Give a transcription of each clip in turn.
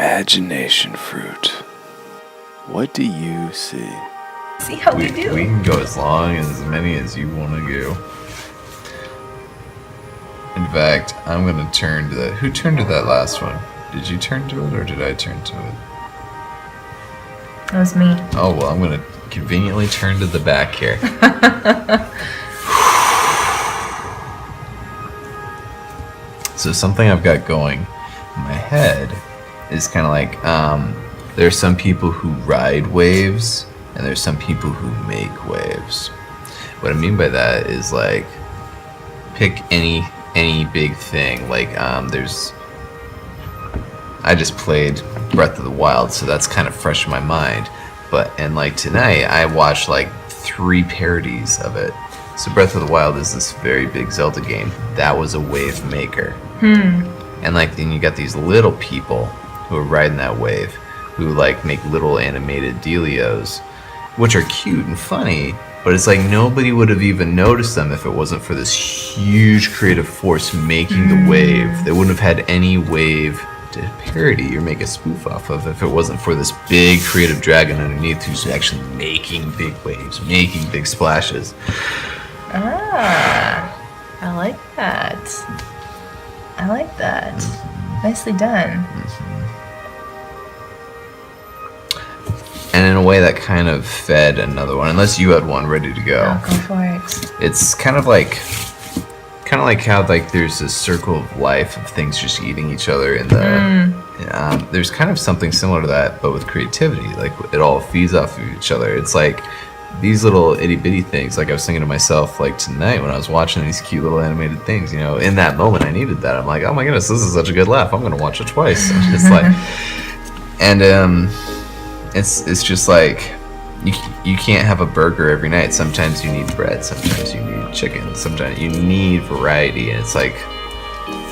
Imagination fruit. What do you see? See how we do. We can go as long and as many as you want to go. In fact, I'm going to turn to that. Who turned to that last one? Did you turn to it or did I turn to it? That was me. Oh, well, I'm going to conveniently turn to the back here. So something I've got going in my head is kind of like, there's some people who ride waves and there's some people who make waves. What I mean by that is like, pick any big thing. Like, I just played Breath of the Wild, so that's kind of fresh in my mind. And like tonight, I watched like 3 parodies of it. So Breath of the Wild is this very big Zelda game. That was a wave maker. And like then you got these little people who are riding that wave, who like make little animated dealios, which are cute and funny, but it's like nobody would have even noticed them if it wasn't for this huge creative force making the wave. They wouldn't have had any wave to parody or make a spoof off of if it wasn't for this big creative dragon underneath who's actually making big waves, making big splashes. I like that. I like that. Nicely done. And in a way that kind of fed another one, unless you had one ready to go. Go for it. It's kind of like how like there's this circle of life of things just eating each other in the there's kind of something similar to that, but with creativity. Like it all feeds off of each other. It's like these little itty bitty things. Like I was thinking to myself, like tonight when I was watching these cute little animated things, you know, in that moment I needed that. I'm like, oh my goodness, this is such a good laugh. I'm gonna watch it twice. It's like, and it's just like you can't have a burger every night. Sometimes you need bread. Sometimes you need chicken. Sometimes you need variety. And it's like,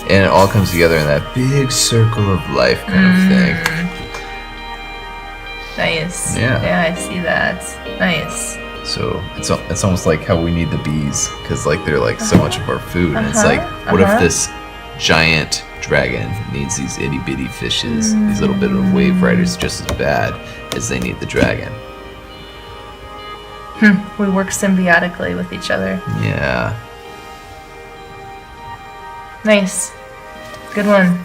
and it all comes together in that big circle of life kind of thing. Nice. Yeah, I see that. Nice. So it's almost like how we need the bees, because like they're like so much of our food. And it's like, what if this giant dragon needs these itty bitty fishes, these little bit of wave riders, just as bad as they need the dragon? We work symbiotically with each other. Yeah. Nice. Good one.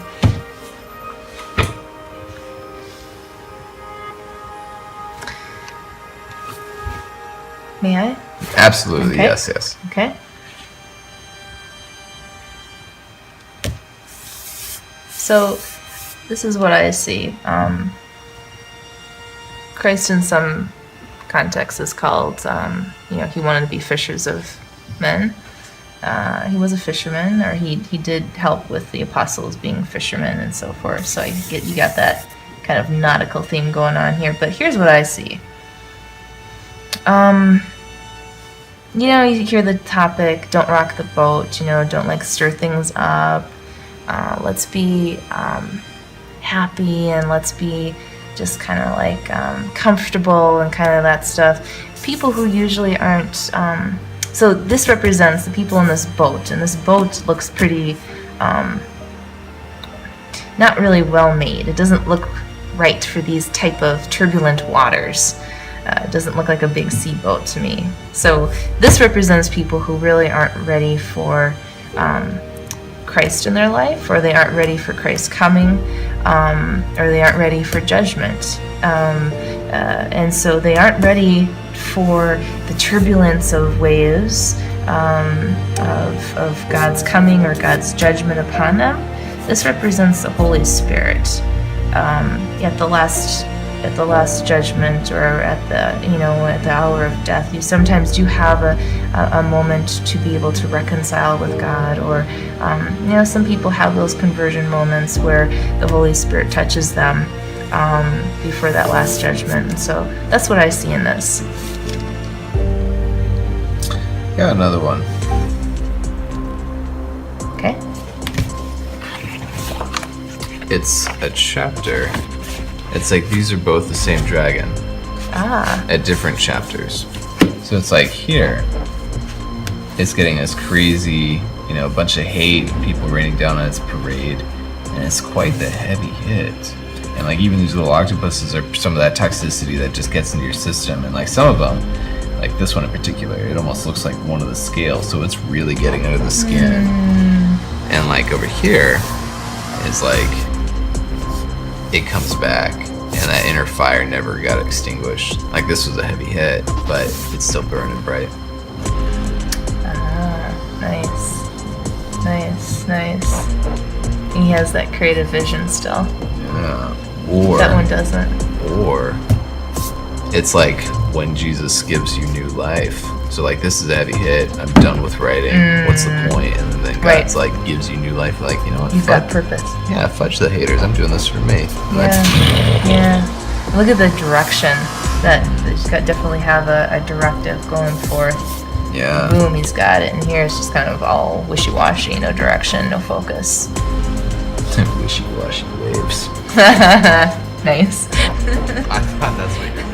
May I? Absolutely. Okay. Yes. Okay. So, this is what I see. Christ, in some contexts, is called, he wanted to be fishers of men. He was a fisherman, or he did help with the apostles being fishermen and so forth. So you got that kind of nautical theme going on here. But here's what I see. You hear the topic, don't rock the boat, don't like stir things up. Let's be happy and let's be just kind of like comfortable and kind of that stuff. People who usually aren't, so this represents the people in this boat, and this boat looks pretty, not really well made. It doesn't look right for these type of turbulent waters. It doesn't look like a big sea boat to me. So this represents people who really aren't ready for Christ in their life, or they aren't ready for Christ coming, or they aren't ready for judgment. And so they aren't ready for the turbulence of waves, of God's coming or God's judgment upon them. This represents the Holy Spirit. At the last judgment, or at the hour of death, you sometimes do have a moment to be able to reconcile with God, or some people have those conversion moments where the Holy Spirit touches them before that last judgment. And so that's what I see in this. Got another one. Okay. It's a chapter. It's like these are both the same dragon. At different chapters. So it's like here, it's getting this crazy, a bunch of hate, people raining down on its parade, and it's quite the heavy hit. And like even these little octopuses are some of that toxicity that just gets into your system. And like some of them, like this one in particular, it almost looks like one of the scales, so it's really getting under the skin. And like over here is like it comes back, and that inner fire never got extinguished. Like this was a heavy hit, but it's still burning bright. Nice. He has that creative vision still. Yeah. Or That one doesn't. Or it's like when Jesus gives you new life. So like this is a heavy hit. I'm done with writing. What's the point? And then God's like gives you new life. Like, you know what? You've got purpose. Yeah, fudge the haters. I'm doing this for me. Yeah. Look at the direction that he's got. Definitely have a directive going forth. Yeah. Boom, he's got it. And here it's just kind of all wishy-washy, no direction, no focus. Wishy-washy waves. Nice. I thought that's what you're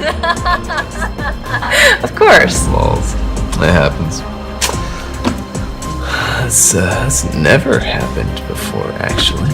Of course. Lols. That happens. That's never happened before, actually.